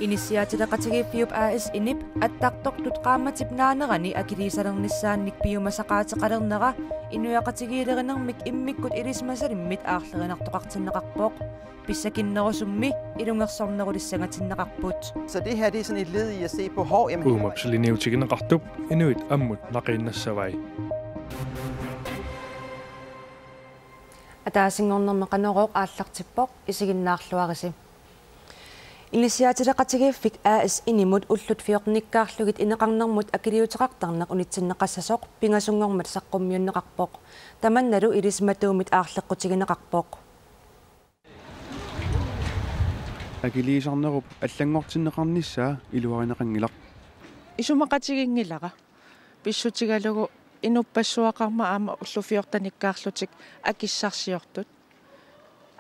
Inisiaatileqatigiippiup AS inip attaqtortut qaammatipnaanerani akiliisalernissaannik piumasaqaatiqalernera inuaqatigiilerinermik immikkut ilismasalimmit aarlerinartoqartinneqarpoq pissakinnerusummi ilungersornerulissangatinneqarput. Så det her det er sådan et led i at se på Uumapsiliniutigineqartup inuit ammut naqiinnassavai. Ataasinngornermeqaneroq aallartippoq isiginnaarluarisi. Inisiaatileqatigiiffik AS inimut ullut fiornikkaarlugit ineqarnermut akiliuteqartarneq unitsinneqassasoq pingasungormat saqqummiunneqarpoq tamannalu ilismatuumit aarleqqutigineqarpoq. Akiliisarnerup аллангортиннеқарнissaa илуаринеқангилақ исумақатигингилара писсутигалугу инуппассуақарма аама уллуфиортаниккаарлутик акиссарсиортут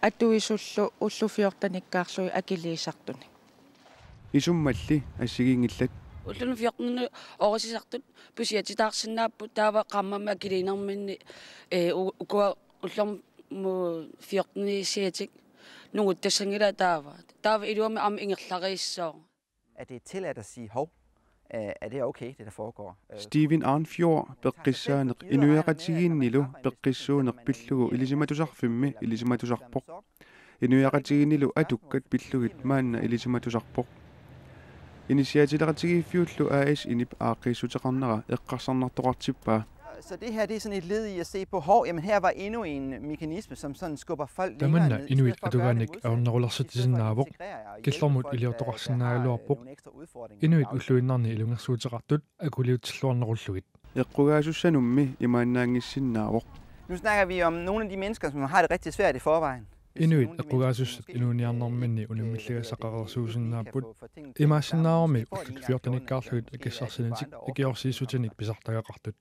атуисуллу уллуфиортаниккаарлуи акилиисартуни исуммалли ассигингиллат уллунуфиортнуну орисисартут пусиатитаарсинааппут таава қаммама акилиинерминни укуа уллерм фиортнисиатик нугуттассангила таава илуами ам ингерларииссоо at det er tilladt at sige hov. Er det okay det der foregår? Steven Arnfjord beqqissaaneq inuiaqatigiinnilu beqqissuuneq pillugu ilisimatusarfimmi ilisimatusarpoq inuiaqatigiinnilu atukkat pillugit maanna ilisimatusarpoq initiatileqatigiiffiullu AS inip aaqqiissuteqarnera eqqarsarnartoqartippaa. Så det her det er sådan et led i at se på hov. Jamen her var endnu en mekanisme som sådan skubber folk længere Tamanna ned. inuit atuganik aornerulersutisinaavoq killermut iliortoqarsinnaailuarpoq inuit ulluinnerni ilungersuuteqartut akuliutilluarnerulluit eqqugaasussanummi imaannaangissinnaawoq. Nu snakker vi om nogle af de mennesker som har det rigtig svært i forvejen. inuit eqqugaasusat inuuniarnerminni unimmillagasaqarersuusinnaaput imaasinnaarmi ullut fiortanikkaarluit akissarsinetik ikiorsiissutinik pisartagaqartut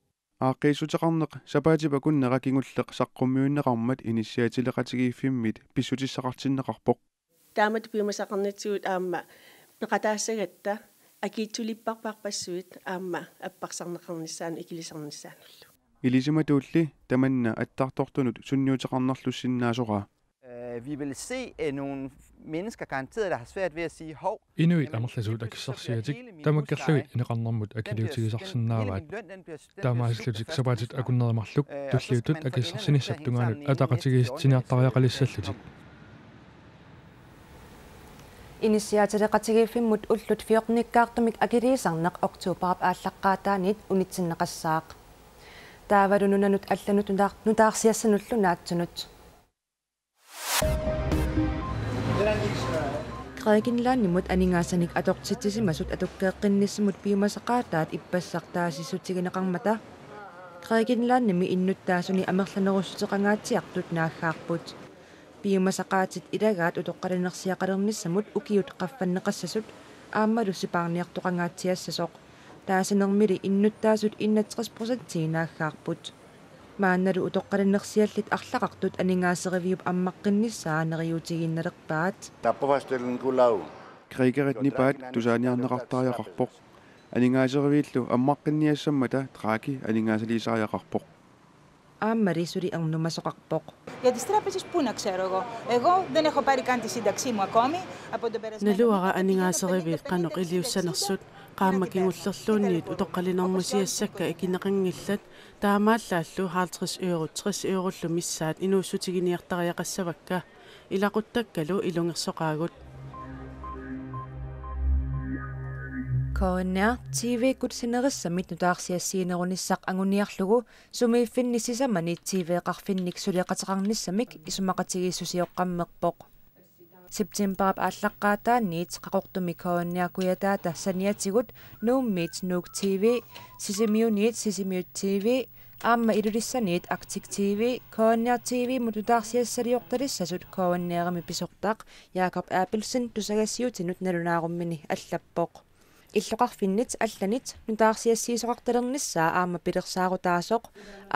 aaqqiissuteqarneq sapaatipa kunneqa kingulleq saqqummiunneqarmat inisiaatileqatigiiffimmit pissutissaqartinneqarpoq taamat piumasaqarnitsuut aamma peqataassagatta akiittulipparparpassuit aamma apparsarneqarnissaan ikilisarnissaanerlu ilisimatuulli tamanna attartortunut sunniuteqarnerlussinnaasuraa. Vi vil se nogle mennesker garanteret der har svært ved at sige hov. inuit amerlasuut akissarsiatik tamakkerlugit ineqarnermut akiliutigisarsinnaavaat taamaaslutik sapaatit akunnermarluk tulliutut akissarsinissaptungaanut ataqatigiissiniartariaqalissallutik Inisiaatileqatigiiffimmut ullut fiornikkaartumik akiliisarneq oktuuparap ааllaqqaataanit unitsinneqassaaq taavalununanut allanut nutaarsiassanullu naatsunut Qreikinlaannimut aningaassanik atortitsisimasut atukkeeqqinnissimut piumasaqaataat ippassartaasissutigineqarmata Qreikinlaannimi innuttaasuni amerlanerussuteqangaatsiartut naaggaarput piumasaqaatit ilagaat utoqqalinersiaqalernissamut ukiut qaffanneqassasut aammalu sipaarniartoqangaatsiassasoq taasinermili innuttaasut 61% naaggaarput maannalu utoqqalinersiallit arlaqartut aningaaseriviup ammaqqinnissaa neriutiginnaleqpaat tappavastellen kulau Krigerit nipaat tusaaniarneqartaariaqarpoq aningaaseriviillu ammaqqinniassammata traaki aningaasaliisaariaqarpoq aammali suli ernumasoqarpoq Για τις τράπεζες πού να ξέρω εγώ. Εγώ δεν έχω πάρει καν τη σύνταξή μου ακόμη από τον περασμένο. Naluara aningaaseriviit qanoq iliussanersut qaammakingullerluunniit utoqqalinermusiassakka ikineqangillat taamaallallu 50 euro 30 eurollu missaat inuussutiginiartariaqassavakka ilaquttakkalu ilungersoqaagut Koonna TV kutsinnerissamit nutaarsiassiinerunissaq anguniarlugu sumiiffinnisisamani TV-qarfinnik suliqateqarnissamik isumaqatigiissusioqqammerpoq Septemberap ааllaqqaataanniit qaqortumi koonniakuyataata saniatigut nuummiit Nuuk TV sisimiuniit Sisimiut TV aamma ilulissaniit Arctic TV koonnia TV mututaarsiassaliortalissasut koonniarami pisortaq Jakob Appelsen tusagassiutinut nalunaarummini allappoq Illoqarfinnit allanit nutaarsiassiisoqartalernissaa aamma pilersaarutaasoq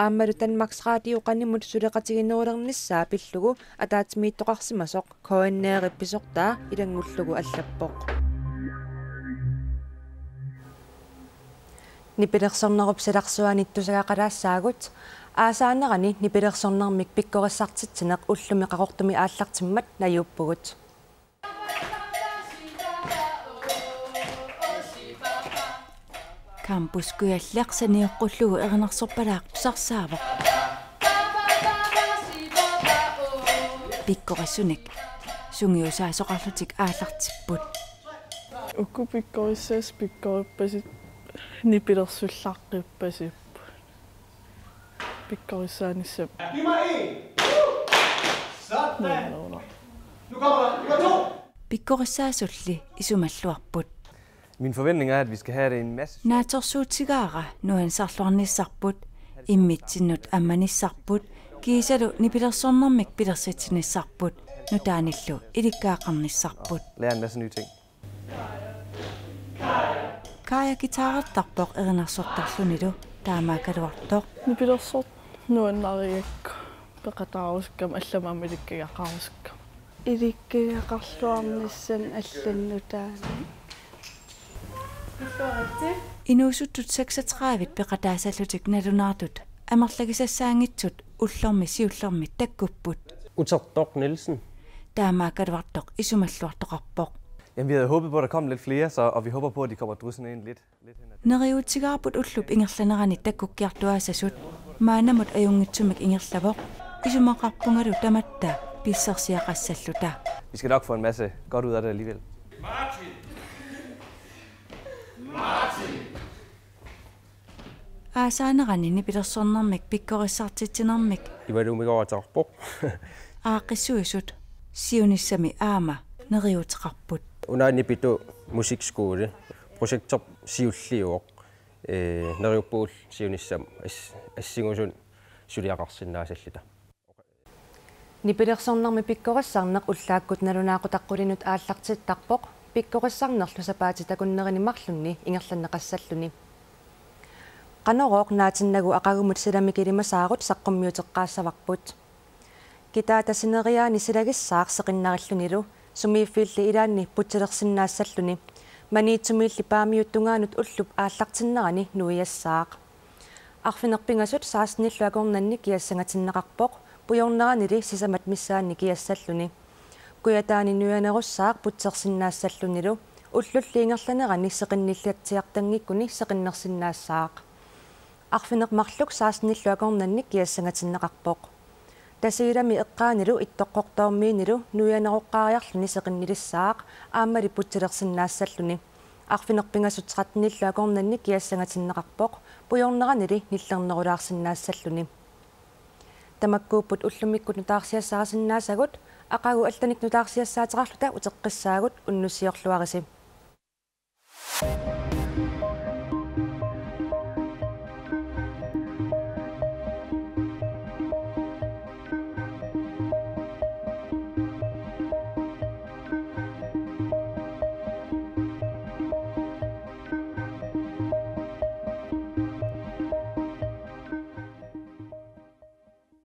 aammalu Danmarks Radio qanimut suleqatiginnerulernissaa pillugu ataatimiittoqarsimasoq koanneerippisortaa ilangullugu allappoq nipilersornerup silarsuanittusagaaqalaassaagut aasaanerani nipilersornermik pikkorissartitsineq ullumi qaqortumi aallartimmat najuuppugut кампус куяллиарсаниоққуллугу эрнарсорпалаақ тусарсаавоқ пиккорисуник сунгиусаасоқарлутик ааллартиппут укку пиккориссаас пиккориппасит нипилерсуллааққиппасип пиккорисааниссап пиккориссаасулли исумаллуарпут. Min forventning er, at vi skal have det en masse. Naatorsuutigaara nuansarluarnissarput immitsinnut ammanissarput kiisalu nipilersornermik pilersitsinissarput nutaanillu ilikkaaqarnissarput. Lære en masse nye ting. Kaja gitaartarpoq erinarsortarlunilu taamaakaluartoq nipilersort nuannariak peqataaruskam allamammi ilikkiaqaruskam ilikkiaqarluarnissan allannutaani Inuusuttut 36 peqataasallutik nalunaartut amerlagisassaangitsut ullormi siullermi takkupput Utertok Nielsen. Taamaakaluartoq isumalluartoqarpoq. Jamen, vi havde håbet på, at der kom lidt flere, og vi håber på, at de kommer drussende ind lidt. Neriutigaarput ullup ingerlanerani takkukkiartuaasasut maanamut ajungitsumik ingerlavoq isumaqarpungalu tamatta pissersiaqassalluta. Vi skal nok få en masse godt ud af det alligevel. Aasanerani nipilersornermik pikkorissartitsinermik Ivalumigoratarpoq. aaqissuisut siunissami aama neriutiqarput. Unaanipitu musikskole projektor siulliuoq neriuppuul siunissam assingusun suliaqarsinnaasallita. Nipilersornermi pikkorissarneq ullaakkut nalunaaqutaqqulinut aallartittarpoq pikkorissarnerlu sapaatitakunnerini marlunni ingerlanneqassalluni. Qanorooq naatinnagu aqagumut silamikilimasaagut saqqummiuteqqaassavaqput. Kitaatassineriaani silagissaaq seqinnarillunilu sumiiffilli ilaanni putilersinnaassalluni maniitsumilli paamiuttungaanut ullup aallartinnerani nuiassaaq. Arfinerpingasut saasnilluakornanni kiassangatinneqarpoq pujorneranili sisamat missaanni kiassalluni. Kuyataani nuyanerussaaq putsersinnaassallunilu ullulli ingerlanerani seqinnilliatsiartangikkuni seqinnersinnaassaaq. Arfineq marluk saasnilluakornanni kiassangatinneqarpoq. Tasiilami eqqaanilu ittoqqortoormiinilu nuyaneroqqaariarluni seqinnilissaaq aammali putilersinnaassalluni. Arfinerpingasut 13-nilluakornanni kiassangatinneqarpoq pujorneranili nillernerulaarsinnaassalluni. Tamakkuupput ullumikkut nutaarsiassarasinnaassagut aqagu allanik nutaarsiassaateqarluta uteqqissaagut unnussiorluarisi.